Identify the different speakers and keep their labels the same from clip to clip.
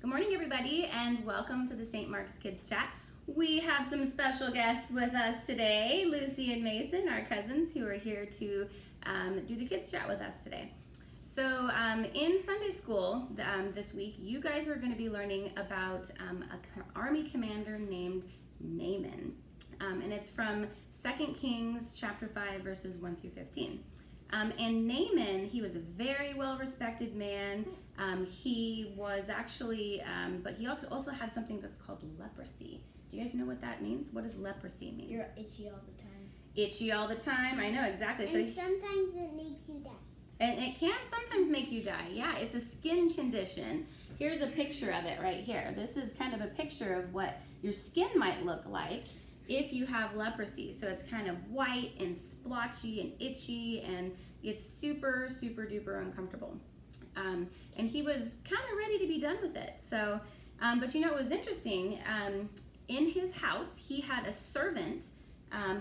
Speaker 1: Good morning, everybody, and welcome to the St. Mark's Kids Chat. We have some special guests with us today, Lucy and Mason, our cousins, who are here to do the Kids Chat with us today. So in Sunday school this week, you guys are going to be learning about an army commander named Naaman. And it's from 2 Kings chapter 5, verses 1 through 15. And Naaman, he was a very well-respected man. He was actually, but he also had something that's called leprosy. Do you guys know what that means? What does leprosy mean?
Speaker 2: You're itchy all the time.
Speaker 1: Itchy all the time, I know, exactly.
Speaker 2: And sometimes it makes you die.
Speaker 1: And it can sometimes make you die, yeah. It's a skin condition. Here's a picture of it right here. This is kind of a picture of what your skin might look like if you have leprosy. So it's kind of white and splotchy and itchy, and it's super, super duper uncomfortable. And he was kind of ready to be done with it. So, but you know, it was interesting. In his house, he had a servant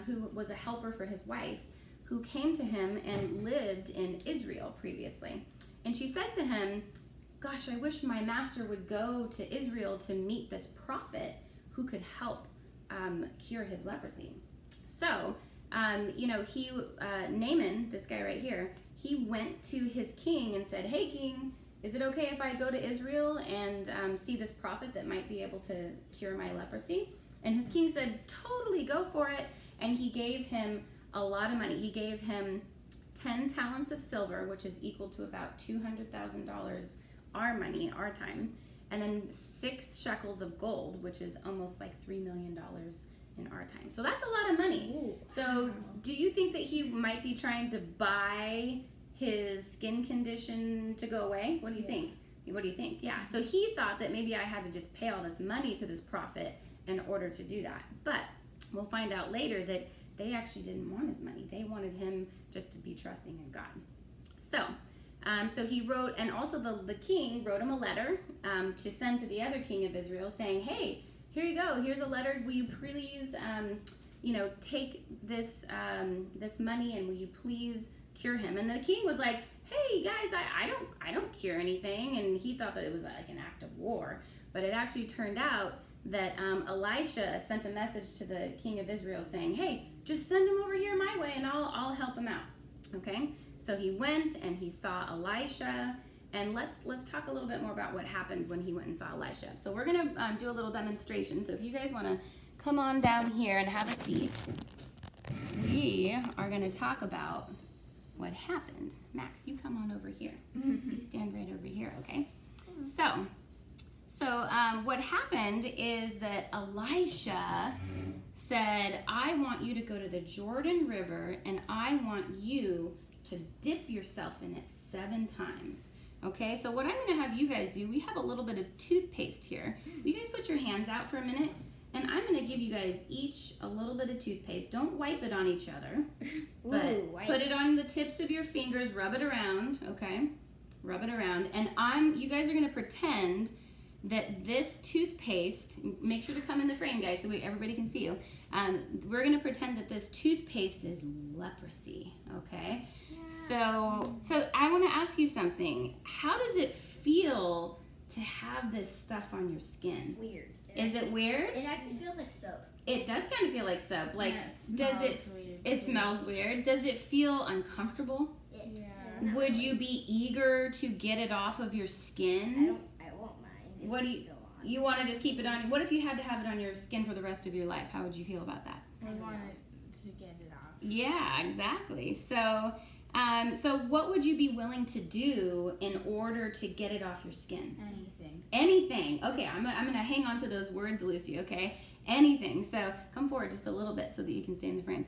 Speaker 1: who was a helper for his wife, who came to him and lived in Israel previously. And she said to him, "Gosh, I wish my master would go to Israel to meet this prophet who could help cure his leprosy." So, you know, Naaman, this guy right here, he went to his king and said, "Hey, king, is it okay if I go to Israel and see this prophet that might be able to cure my leprosy?" And his king said, "Totally, go for it." And he gave him a lot of money. He gave him 10 talents of silver, which is equal to about $200,000 our money, our time, and then 6 shekels of gold, which is almost like $3 million in our time. So that's a lot of money.
Speaker 2: Ooh.
Speaker 1: So do you think that he might be trying to buy his skin condition to go away? What do you think? What do you think? Yeah. So he thought that maybe I had to just pay all this money to this prophet in order to do that. But we'll find out later that they actually didn't want his money. They wanted him just to be trusting in God. So, so he wrote, and also the king wrote him a letter to send to the other king of Israel, saying, "Hey, here you go. Here's a letter. Will you please, you know, take this this money, and will you please cure him?" And the king was like, "Hey guys, I don't cure anything." And he thought that it was like an act of war, but it actually turned out that Elisha sent a message to the king of Israel saying, "Hey, just send him over here my way, and I'll help him out." Okay, so he went and he saw Elisha. And let's talk a little bit more about what happened when he went and saw Elisha. So we're going to do a little demonstration. So if you guys want to come on down here and have a seat, we are going to talk about what happened. Max, you come on over here. You stand right over here, okay? So what happened is that Elisha said, "I want you to go to the Jordan River, and I want you to dip yourself in it 7 times. Okay, so what I'm going to have you guys do, we have a little bit of toothpaste here. You guys put your hands out for a minute, and I'm going to give you guys each a little bit of toothpaste. Don't wipe it on each other, but put it on the tips of your fingers, rub it around, okay? Rub it around, and you guys are going to pretend that this toothpaste, make sure to come in the frame, guys, so everybody can see you. We're going to pretend that this toothpaste is leprosy, okay? So I want to ask you something. How does it feel to have this stuff on your skin?
Speaker 2: Weird.
Speaker 1: Is it weird?
Speaker 2: It actually feels like soap.
Speaker 1: It does kind of feel like soap. Like,
Speaker 3: yeah,
Speaker 1: it smells weird. Does it feel uncomfortable?
Speaker 2: Yeah.
Speaker 1: Would you be eager to get it off of your skin?
Speaker 2: I won't mind.
Speaker 1: What do you want to just keep it on? What if you had to have it on your skin for the rest of your life? How would you feel about that?
Speaker 3: I wanted to get it off.
Speaker 1: Yeah, exactly. So what would you be willing to do in order to get it off your skin?
Speaker 3: Anything.
Speaker 1: Anything. Okay, I'm gonna hang on to those words, Lucy. Okay, anything. So come forward just a little bit so that you can stay in the frame.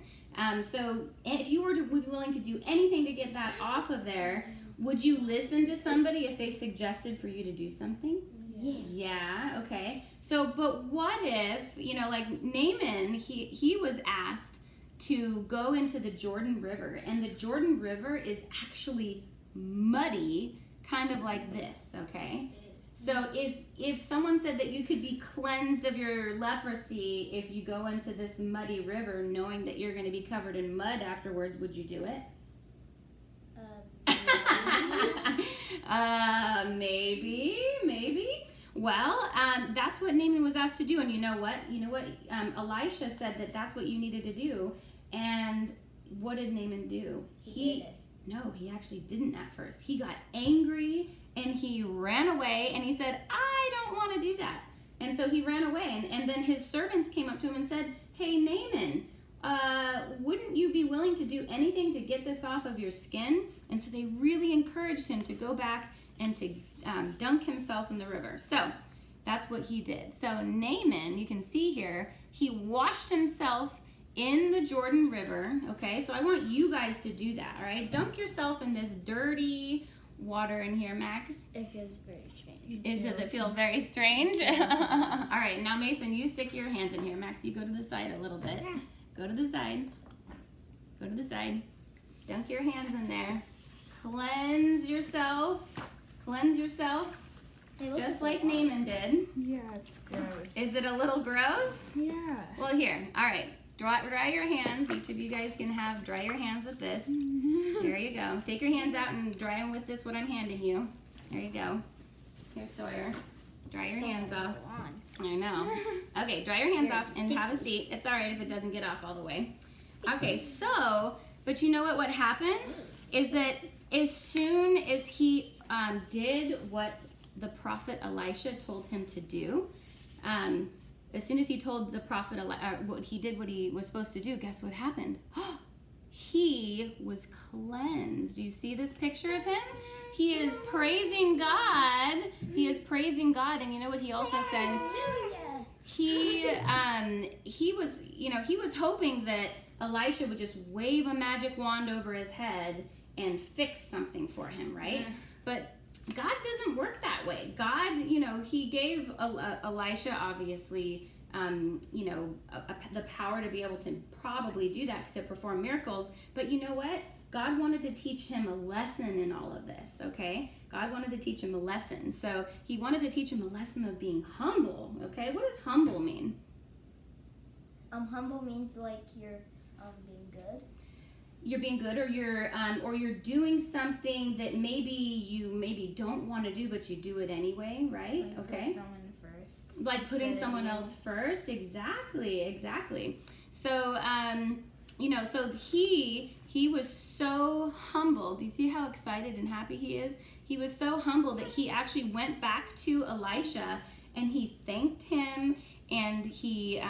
Speaker 1: So if you were to be willing to do anything to get that off of there, would you listen to somebody if they suggested for you to do something?
Speaker 2: Yes.
Speaker 1: Yeah. Okay. So, but what if, you know, like Naaman, he was asked to go into the Jordan River, and the Jordan River is actually muddy, kind of like this, okay? So if someone said that you could be cleansed of your leprosy if you go into this muddy river knowing that you're going to be covered in mud afterwards, would you do it?
Speaker 2: Maybe.
Speaker 1: Maybe. Well, that's what Naaman was asked to do, and you know what? Elisha said that that's what you needed to do, and what did Naaman do? No, he actually didn't at first. He got angry and he ran away and he said, I don't want to do that. And so he ran away, and then his servants came up to him and said, hey, Naaman, wouldn't you be willing to do anything to get this off of your skin? And so they really encouraged him to go back and to dunk himself in the river. So that's what he did. So Naaman, you can see here, he washed himself in the Jordan River, okay? So I want you guys to do that, all right? Dunk yourself in this dirty water in here, Max.
Speaker 2: It feels very strange.
Speaker 1: Does it feel very strange? All right, now Mason, you stick your hands in here. Max, you go to the side a little bit.
Speaker 2: Yeah.
Speaker 1: Go to the side. Go to the side. Dunk your hands in there. Cleanse yourself. Cleanse yourself. Just like Naaman did.
Speaker 3: Yeah, it's gross.
Speaker 1: Is it a little gross?
Speaker 3: Yeah.
Speaker 1: Well, here. All right. Dry your hands. Each of you guys can dry your hands with this. There you go. Take your hands out and dry them with this, what I'm handing you. There you go. Here, Sawyer. Dry your hands off. I know. Okay, dry your hands off and have a seat. It's all right if it doesn't get off all the way. Okay, so, but you know what? What happened is that as soon as he did what the prophet Elisha told him to do, as soon as he told the prophet what he was supposed to do, guess what happened? He was cleansed. Do you see this picture of him? He is praising God. He is praising God, and you know what he also said? He was hoping that Elisha would just wave a magic wand over his head and fix something for him, right? Yeah. But God doesn't work that way. God, he gave Elisha, obviously, the power to be able to probably do that, to perform miracles. But you know what? God wanted to teach him a lesson in all of this, okay? God wanted to teach him a lesson. So he wanted to teach him a lesson of being humble, okay? What does humble mean?
Speaker 2: Humble means like you're being good.
Speaker 1: You're being good, or you're doing something that maybe don't want to do, but you do it anyway, right?
Speaker 3: Like
Speaker 1: okay.
Speaker 3: Put someone first.
Speaker 1: Like putting someone else first. Exactly. So so he was so humble. Do you see how excited and happy he is? He was so humble that he actually went back to Elisha and he thanked him, and he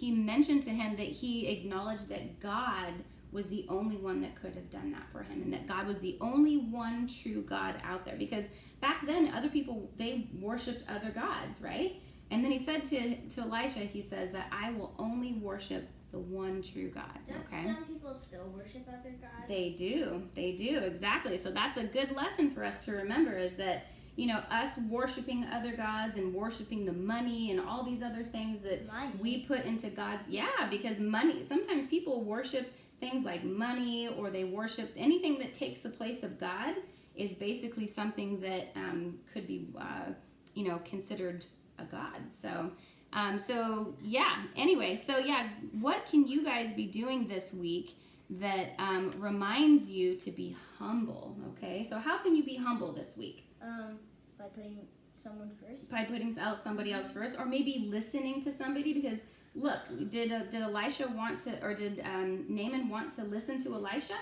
Speaker 1: mentioned to him that he acknowledged that God was the only one that could have done that for him, and that God was the only one true God out there. Because back then, other people, they worshipped other gods, right? And then he said to Elisha, he says that I will only worship the one true God. Okay.
Speaker 2: Don't some people still worship other gods?
Speaker 1: They do, exactly. So that's a good lesson for us to remember, is that, us worshiping other gods and worshiping the money and all these other things that we put into God's, because money, sometimes people worship things like money, or they worship anything that takes the place of God, is basically something that could be, considered a god. What can you guys be doing this week that reminds you to be humble? Okay, so how can you be humble this week?
Speaker 2: By putting someone first.
Speaker 1: By putting somebody else first, or maybe listening to somebody, because look, did Elisha want to, or did Naaman want to listen to Elisha?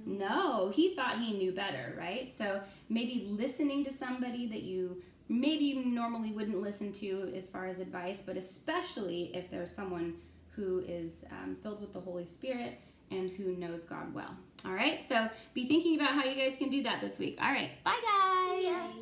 Speaker 1: No, he thought he knew better, right? So maybe listening to somebody that you maybe normally wouldn't listen to as far as advice, but especially if there's someone who is filled with the Holy Spirit and who knows God well. All right, so be thinking about how you guys can do that this week. All right, bye guys.
Speaker 2: See ya.